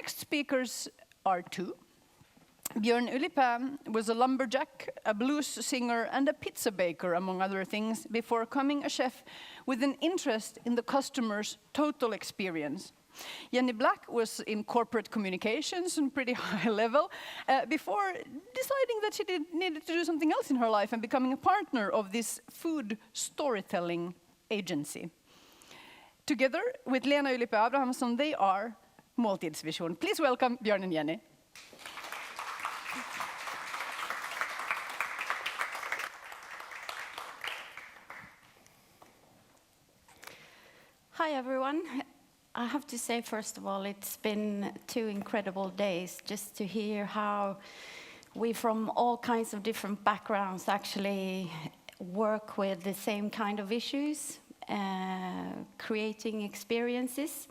next speakers are two. Björn Ylipää was a lumberjack, a blues singer, and a pizza baker, among other things, before becoming a chef with an interest in the customer's total experience. Jenny Black was in corporate communications on pretty high level before deciding that she needed to do something else in her life and becoming a partner of this food storytelling agency. Together with Lena Ylipää Abrahamsson, they are Måltidsvision. Please welcome Björn and Jenny. Hi everyone. I have to say, first of all, it's been 2 incredible days just to hear how we from all kinds of different backgrounds actually work with the same kind of issues, creating experiences.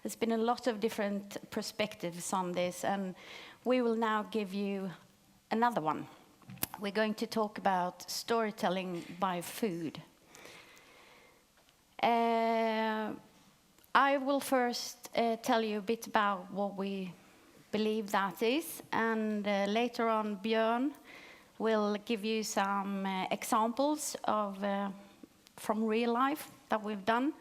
There's been a lot of different perspectives on this, and we will now give you another one. We're going to talk about storytelling by food. I will first tell you a bit about what we believe that is, and later on Björn will give you some examples of from real life that we've done.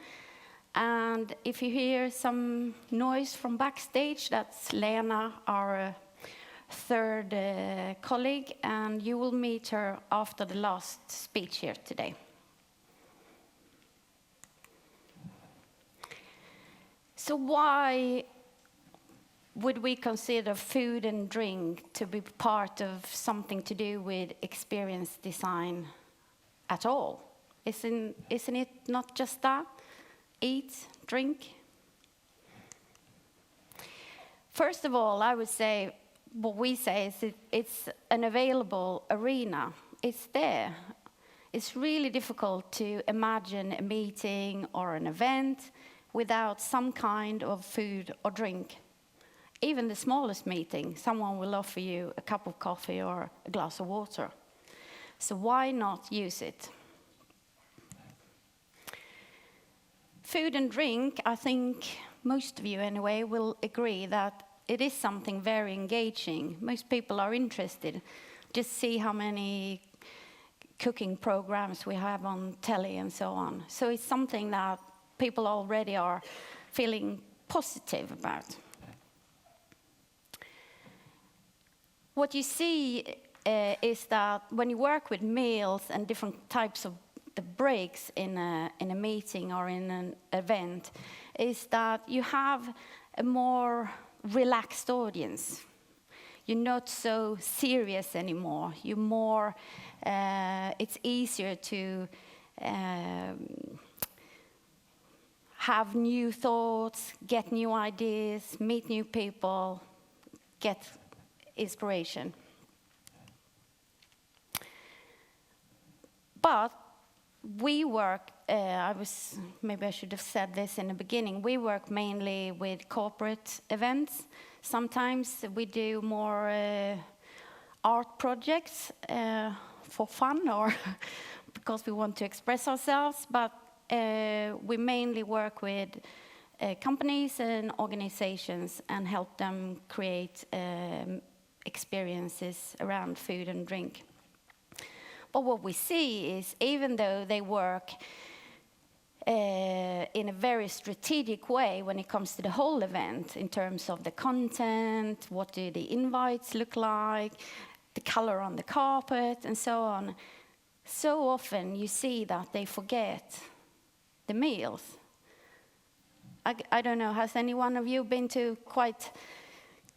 And if you hear some noise from backstage, that's Lena, our third colleague, and you will meet her after the last speech here today. So why would we consider food and drink to be part of something to do with experience design at all? Isn't it not just that? Eat, drink? First of all, I would say, what we say is it's an available arena. It's there. It's really difficult to imagine a meeting or an event without some kind of food or drink. Even the smallest meeting, someone will offer you a cup of coffee or a glass of water. So why not use it? Food and drink, I think most of you anyway will agree that it is something very engaging. Most people are interested. Just see how many cooking programs we have on telly and so on. So it's something that people already are feeling positive about. What you see is that when you work with meals and different types of the breaks in a meeting or in an event, is that you have a more relaxed audience. You're not so serious anymore. You're more, it's easier to have new thoughts, get new ideas, meet new people, get inspiration. But we work, maybe I should have said this in the beginning, we work mainly with corporate events. Sometimes we do more art projects for fun or because we want to express ourselves, but we mainly work with companies and organizations and help them create experiences around food and drink. But what we see is, even though they work in a very strategic way when it comes to the whole event, in terms of the content, what do the invites look like, the color on the carpet, and so on, so often you see that they forget the meals. I don't know, has any one of you been to quite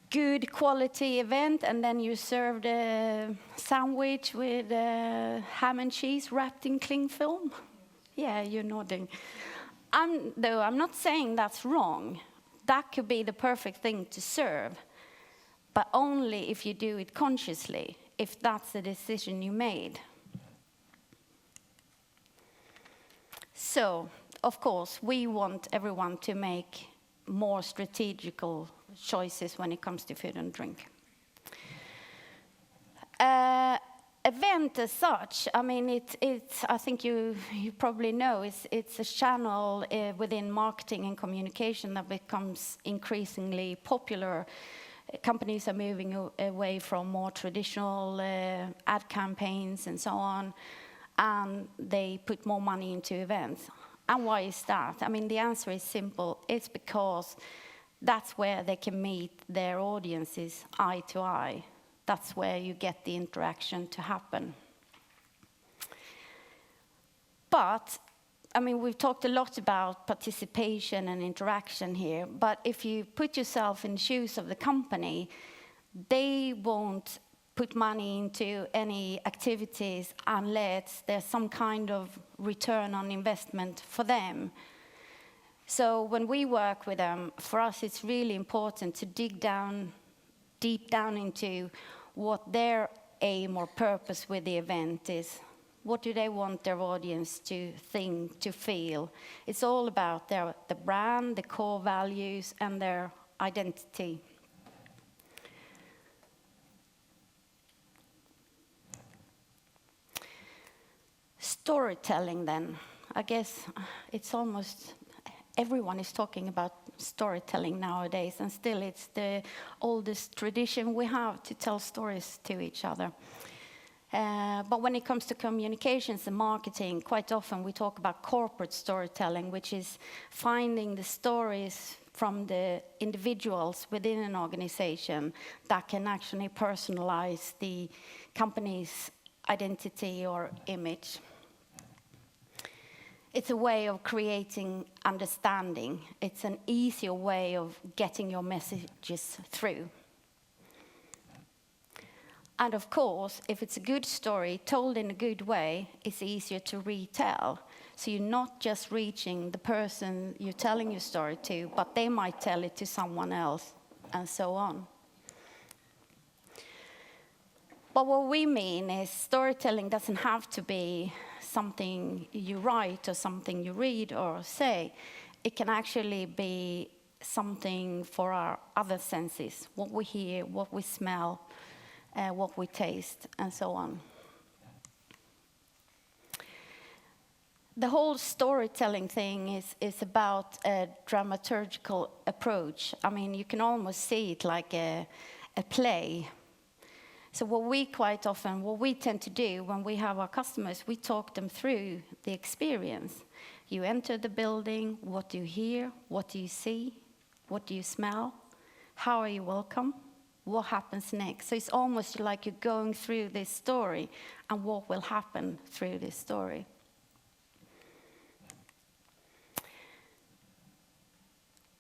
good quality event and then you served a sandwich with ham and cheese wrapped in cling film? Yeah, you're nodding. Though I'm not saying that's wrong. That could be the perfect thing to serve, but only if you do it consciously, if that's the decision you made. So, of course, we want everyone to make more strategical choices when it comes to food and drink. Event event as such, I mean, it's I think you probably know, it's a channel within marketing and communication that becomes increasingly popular. Companies are moving away from more traditional ad campaigns and so on, and they put more money into events. And why is that? I mean, the answer is simple. It's because that's where they can meet their audiences eye to eye. That's where you get the interaction to happen. But, I mean, we've talked a lot about participation and interaction here, but if you put yourself in the shoes of the company, they won't put money into any activities unless there's some kind of return on investment for them. So when we work with them, for us it's really important to dig down, deep down into what their aim or purpose with the event is. What do they want their audience to think, to feel? It's all about the brand, the core values, and their identity. Storytelling then. I guess it's almost everyone is talking about storytelling nowadays, and still it's the oldest tradition we have to tell stories to each other. But when it comes to communications and marketing, quite often we talk about corporate storytelling, which is finding the stories from the individuals within an organization that can actually personalize the company's identity or image. It's a way of creating understanding. It's an easier way of getting your messages through. And of course, if it's a good story told in a good way, it's easier to retell. So you're not just reaching the person you're telling your story to, but they might tell it to someone else, and so on. But what we mean is storytelling doesn't have to be something you write or something you read or say. It can actually be something for our other senses, what we hear, what we smell, what we taste, and so on. The whole storytelling thing is about a dramaturgical approach. I mean, you can almost see it like a play. So what we tend to do when we have our customers, we talk them through the experience. You enter the building, what do you hear, what do you see, what do you smell, how are you welcome, what happens next. So it's almost like you're going through this story and what will happen through this story.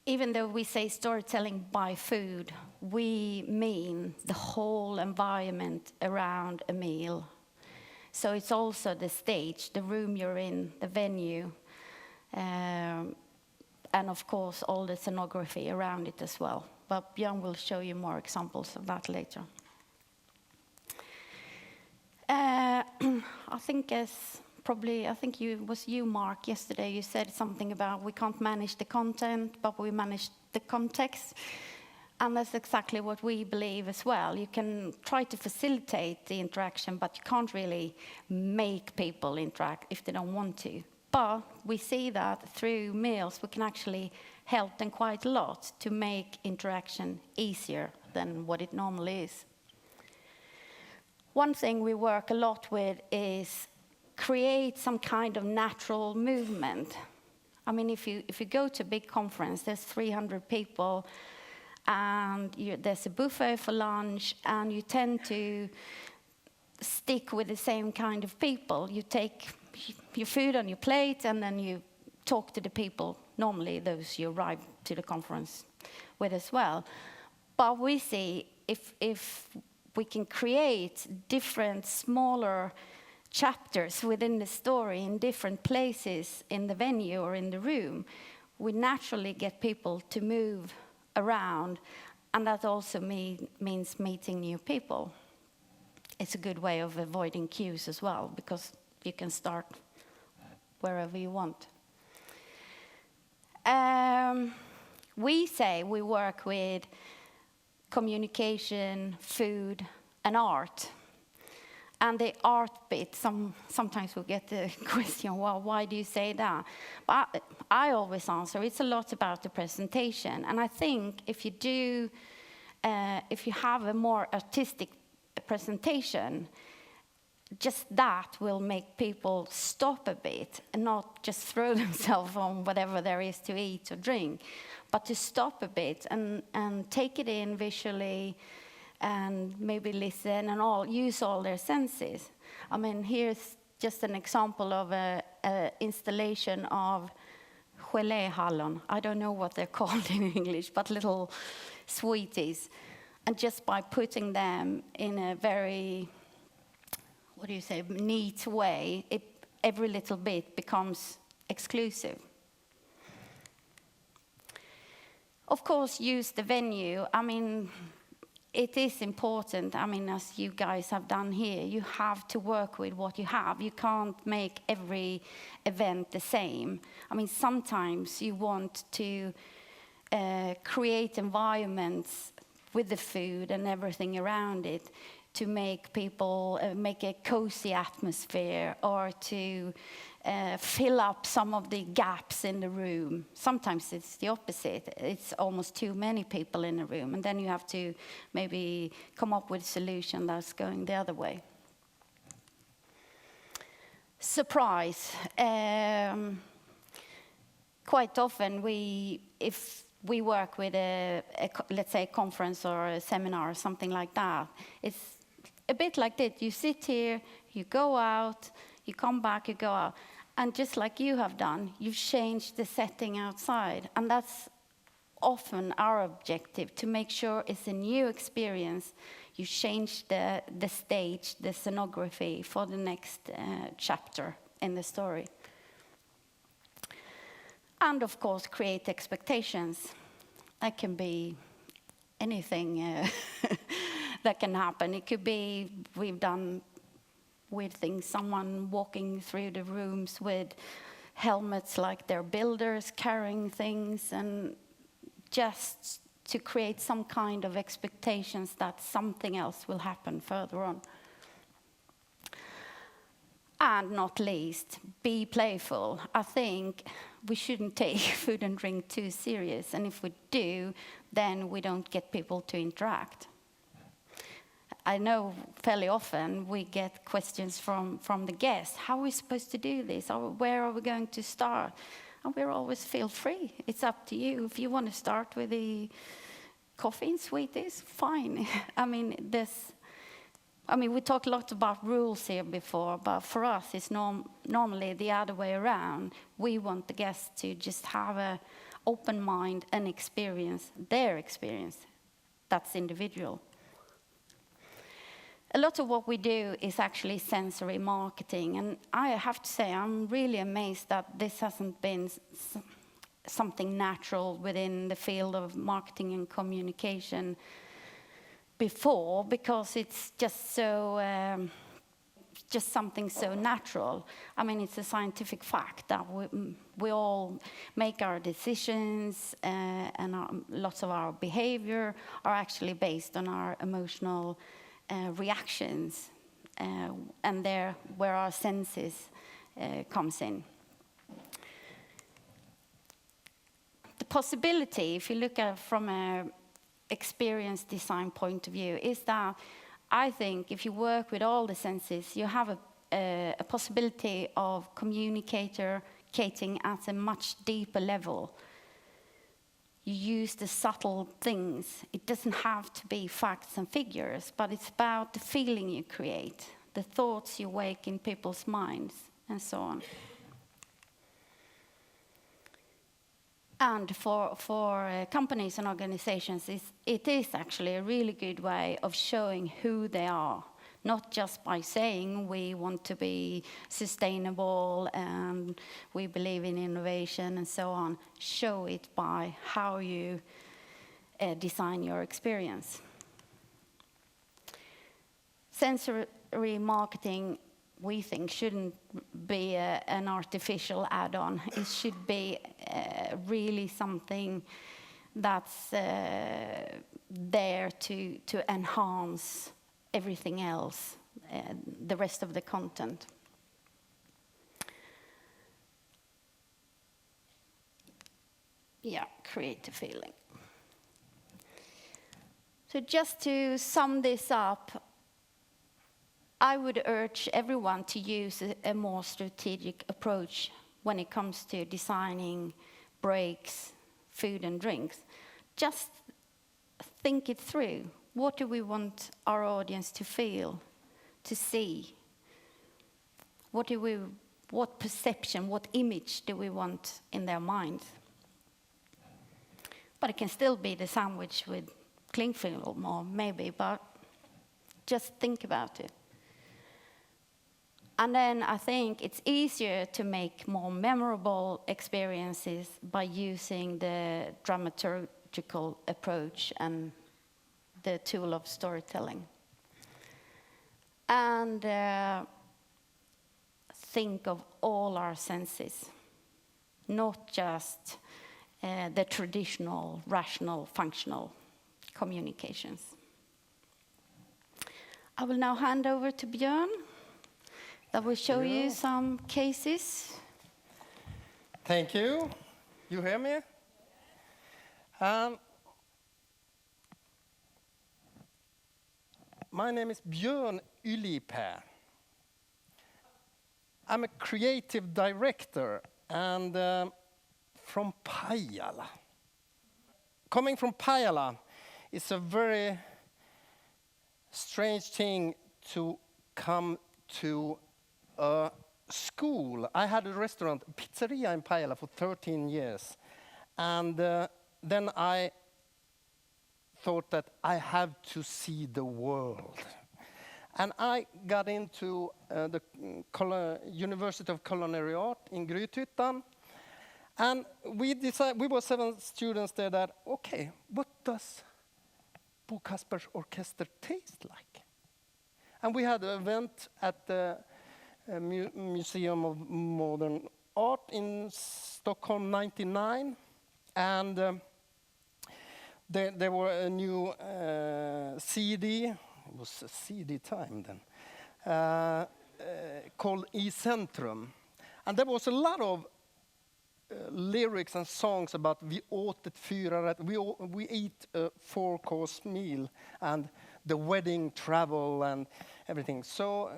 Even though we say storytelling by food, we mean the whole environment around a meal. So it's also the stage, the room you're in, the venue, and of course all the scenography around it as well. But Björn will show you more examples of that later. I think it was you, Mark, yesterday you said something about we can't manage the content, but we manage the context. And that's exactly what we believe as well. You can try to facilitate the interaction, but you can't really make people interact if they don't want to. But we see that through meals, we can actually help them quite a lot to make interaction easier than what it normally is. One thing we work a lot with is create some kind of natural movement. I mean, if you go to a big conference, there's 300 people, and there's a buffet for lunch, and you tend to stick with the same kind of people. You take your food on your plate, and then you talk to the people, normally those you arrive to the conference with as well. But we see if we can create different smaller chapters within the story in different places in the venue or in the room, we naturally get people to move around, and that also means meeting new people. It's a good way of avoiding queues as well, because you can start wherever you want. We say we work with communication, food, and art. And the art bit, sometimes we get the question, well, why do you say that? But I always answer, it's a lot about the presentation. And I think if you have a more artistic presentation, just that will make people stop a bit and not just throw themselves on whatever there is to eat or drink, but to stop a bit and take it in visually and maybe listen and use all their senses. I mean, here's just an example of a installation of geléhallon. I don't know what they're called in English, but little sweeties. And just by putting them in a very, neat way, every little bit becomes exclusive. Of course, use the venue. I mean, it is important. I mean, as you guys have done here, you have to work with what you have. You can't make every event the same. I mean, sometimes you want to create environments with the food and everything around it to make people make a cozy atmosphere, or to fill up some of the gaps in the room. Sometimes it's the opposite. It's almost too many people in a room, and then you have to maybe come up with a solution that's going the other way. Surprise. Quite often if we work with let's say a conference or a seminar or something like that, it's a bit like that. You sit here, you go out, you come back, you go out. And just like you have done, you've changed the setting outside. And that's often our objective, to make sure it's a new experience. You change the stage, the scenography for the next chapter in the story. And of course, create expectations. That can be anything that can happen. It could be, we've done weird things, someone walking through the rooms with helmets like they're builders, carrying things, and just to create some kind of expectations that something else will happen further on. And not least, be playful. I think we shouldn't take food and drink too serious, and if we do, then we don't get people to interact. I know fairly often we get questions from the guests. How are we supposed to do this? Where are we going to start? And we're always feel free. It's up to you. If you want to start with the coffee and sweeties, fine. I mean, we talked a lot about rules here before, but for us, it's normally the other way around. We want the guests to just have an open mind and experience their experience. That's individual. A lot of what we do is actually sensory marketing, and I have to say I'm really amazed that this hasn't been something natural within the field of marketing and communication before, because it's just so just something so natural. I mean, it's a scientific fact that we all make our decisions, and lots of our behavior are actually based on our emotional reactions, and there where our senses comes in. The possibility, if you look at from a experience design point of view, is that I think if you work with all the senses, you have a possibility of communicating at a much deeper level. You use the subtle things. It doesn't have to be facts and figures, but it's about the feeling you create, the thoughts you wake in people's minds, and so on. And for companies and organizations, it is actually a really good way of showing who they are, not just by saying we want to be sustainable and we believe in innovation and so on. Show it by how you design your experience. Sensory marketing, we think, shouldn't be an artificial add-on. It should be really something that's there to enhance everything else the rest of the content. Yeah, create a feeling. So just to sum this up, I would urge everyone to use a more strategic approach when it comes to designing breaks, food and drinks. Just think it through. What do we want our audience to feel, to see? What perception, what image do we want in their minds? But it can still be the sandwich with cling film or maybe, but just think about it. And then I think it's easier to make more memorable experiences by using the dramaturgical approach and the tool of storytelling. And think of all our senses, not just the traditional, rational, functional communications. I will now hand over to Björn. That will show you some cases. Thank you. You hear me? My name is Björn Ylipää. I'm a creative director and from Pajala. Coming from Pajala is a very strange thing to come to a school. I had a restaurant, pizzeria in Pajala for 13 years. And then I thought that I have to see the world. And I got into the University of Culinary Art in Grythyttan. And we were 7 students there that, okay, what does Bo Kasper's orchestra taste like? And we had an event at the Museum of Modern Art in Stockholm, 99. And there were a new CD, it was a CD time then, called I Centrum. And there was a lot of lyrics and songs about vi åt ett fyrarätt, we eat a 4-course meal, and the wedding travel and everything. So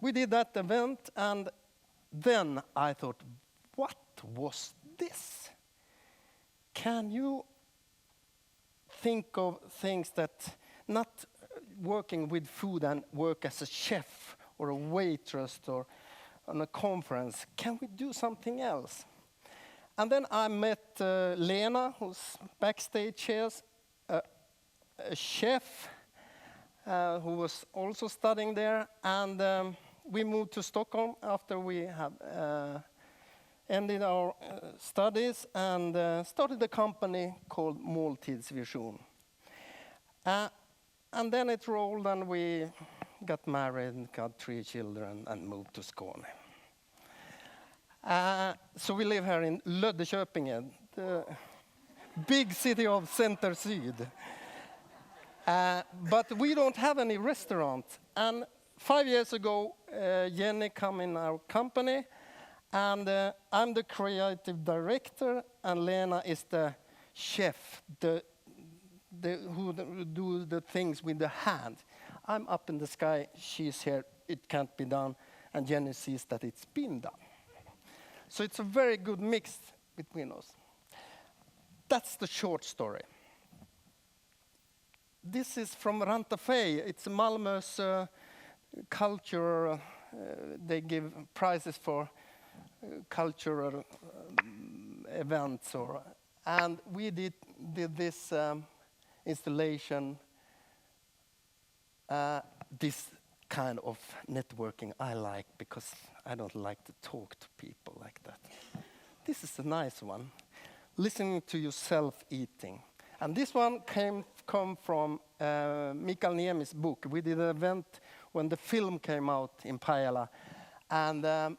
we did that event, and then I thought, what was this? Can you think of things that not working with food and work as a chef or a waitress or on a conference, can we do something else? And then I met Lena, who's backstage here, a chef who was also studying there. And we moved to Stockholm after we had ended our studies and started a company called Måltidsvision. And then it rolled and we got married, got 3 children and moved to Skåne. So we live here in Löddeköpinge, the big city of Center Syd. But we don't have any restaurant. And 5 years ago, Jenny came in our company, and I'm the creative director, and Lena is the chef, who do the things with the hand. I'm up in the sky, she's here, it can't be done, and Jenny sees that it's been done. So it's a very good mix between us. That's the short story. This is from Rantafej. It's Malmö's culture. They give prizes for cultural events. And we did this installation, this kind of networking I like, because I don't like to talk to people like that. This is a nice one. Listening to yourself eating. And this one come from Mikael Niemi's book. We did an event when the film came out in Pajala. And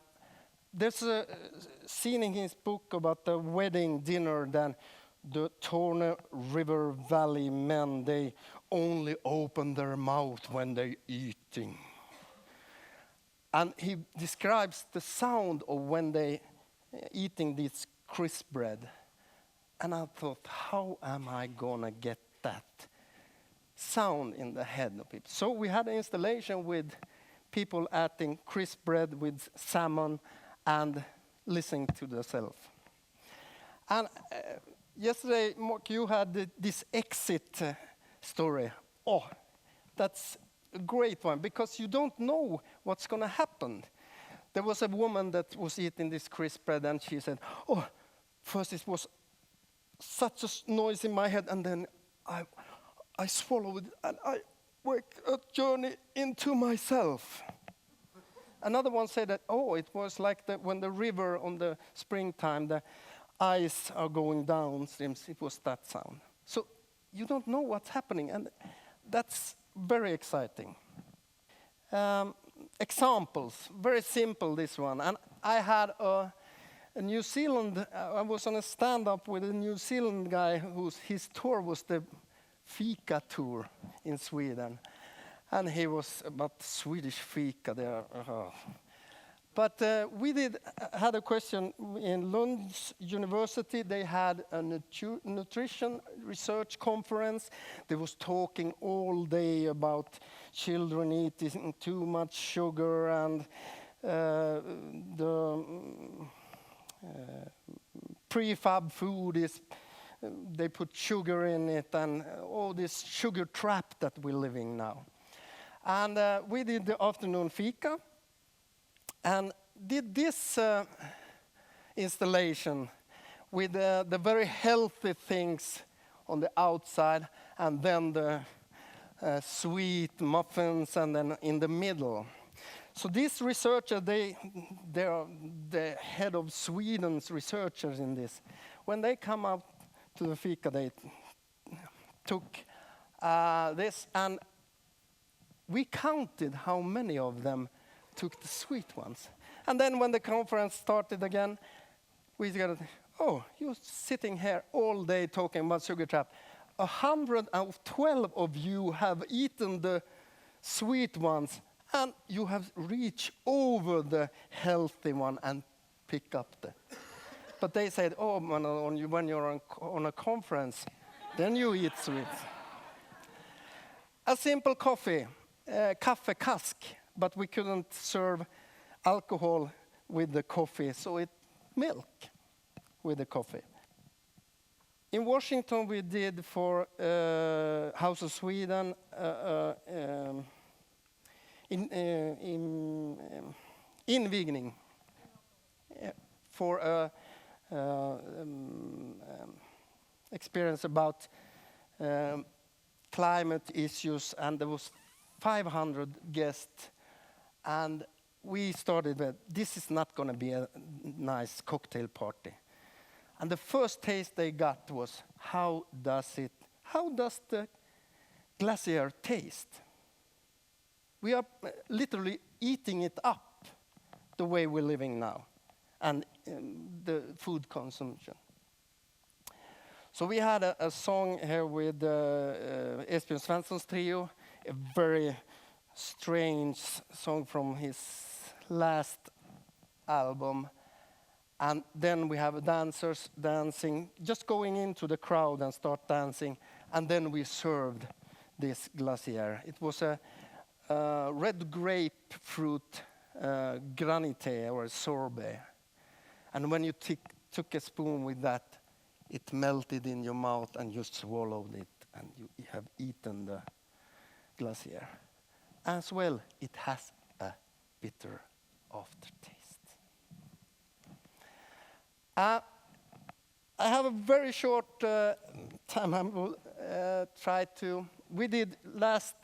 there's a scene in his book about the wedding dinner, then the Torne River Valley men, they only open their mouth when they're eating. And he describes the sound of when they eating this crisp bread. And I thought, how am I gonna get that sound in the head of people? So we had an installation with people eating crisp bread with salmon and listening to themselves. And yesterday, Mark, you had this exit story. Oh, that's a great one, because you don't know what's going to happen. There was a woman that was eating this crisp bread, and she said, oh, first it was such a noise in my head, and then I swallowed, and I went a journey into myself. Another one said that, oh, it was like when the river on the springtime, the ice are going downstream, it was that sound. So you don't know what's happening, and that's very exciting. Examples, very simple, this one. And I had a New Zealand, I was on a stand-up with a New Zealand guy his tour was the fika tour in Sweden. And he was about Swedish fika there. But we had a question in Lund University. They had a nutrition research conference. They was talking all day about children eating too much sugar and the prefab food is, they put sugar in it, and all this sugar trap that we're living now. And we did the afternoon fika and did this installation with the very healthy things on the outside, and then the sweet muffins, and then in the middle. So these researchers, they are the head of Sweden's researchers in this. When they come out to the fika, they took this, and we counted how many of them took the sweet ones. And then when the conference started again, we got, oh, you're sitting here all day talking about sugar trap. 112 of you have eaten the sweet ones, and you have reached over the healthy one and pick up the. But they said, oh, when you're on a conference, then you eat sweet. A simple coffee. Kaffekask, but we couldn't serve alcohol with the coffee, so it milk with the coffee. In Washington, we did for House of Sweden invigning for experience about climate issues, and there was 500 guests, and we started with, this is not going to be a nice cocktail party. And the first taste they got was, how does the glacier taste? We are literally eating it up the way we're living now, and the food consumption. So we had a song here with Esbjörn Svensson's trio, a very strange song from his last album. And then we have dancers dancing, just going into the crowd and start dancing. And then we served this glacier. It was a red grapefruit granité or sorbet. And when you took a spoon with that, it melted in your mouth and you swallowed it, and you have eaten the glacier. As well, it has a bitter aftertaste. I have a very short time. I will try to. We did last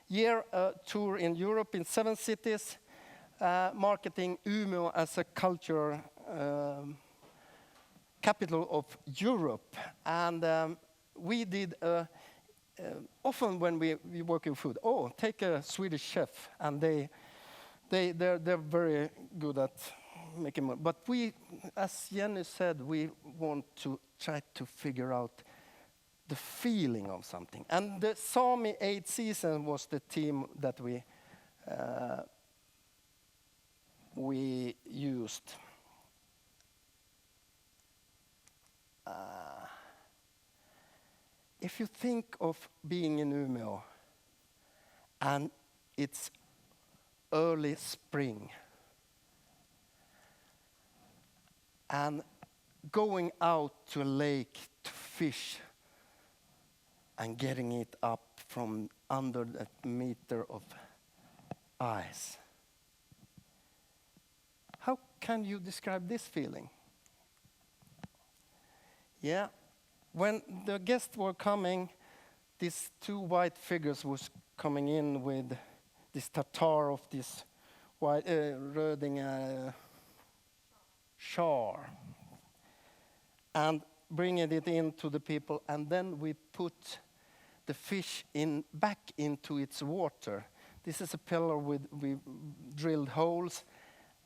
year a tour in Europe in 7 cities, marketing Umeå as a cultural capital of Europe, and we did. Often when we work in food, take a Swedish chef, and they're very good at making money. But we, as Jenny said, we want to try to figure out the feeling of something. And the Sami 8 Seasons was the theme that we we used. If you think of being in Umeå and it's early spring and going out to a lake to fish and getting it up from under that meter of ice. How can you describe this feeling? Yeah, when the guests were coming, these two white figures was coming in with this tartar of this white röding char and bringing it into the people, and then we put the fish back into its water. This is a pillar with we drilled holes,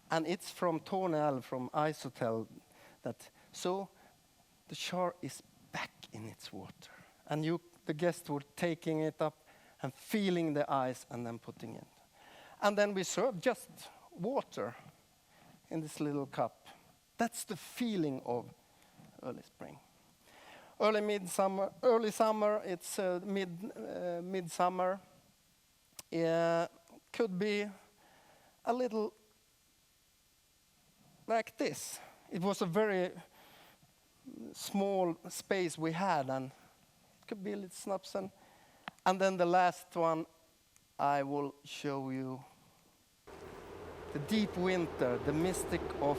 and it's from Tornell, from Ice Hotel. So the char is back in its water, and the guests were taking it up and feeling the ice and then putting it. And then we served just water in this little cup. That's the feeling of early spring. Early summer, it's midsummer. Could be a little like this. It was a very small space we had, and it could be a little snaps. And then the last one, I will show you the deep winter, the mystic of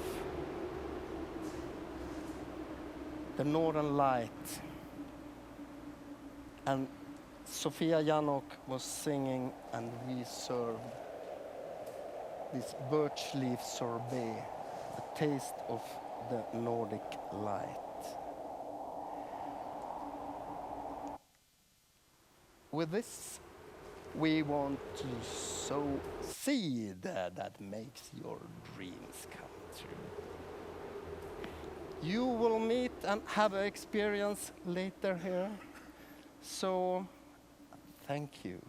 the northern light. And Sofia Janok was singing, and we served this birch leaf sorbet, a taste of the Nordic light. With this, we want to sow seed that makes your dreams come true. You will meet and have an experience later here. So, thank you.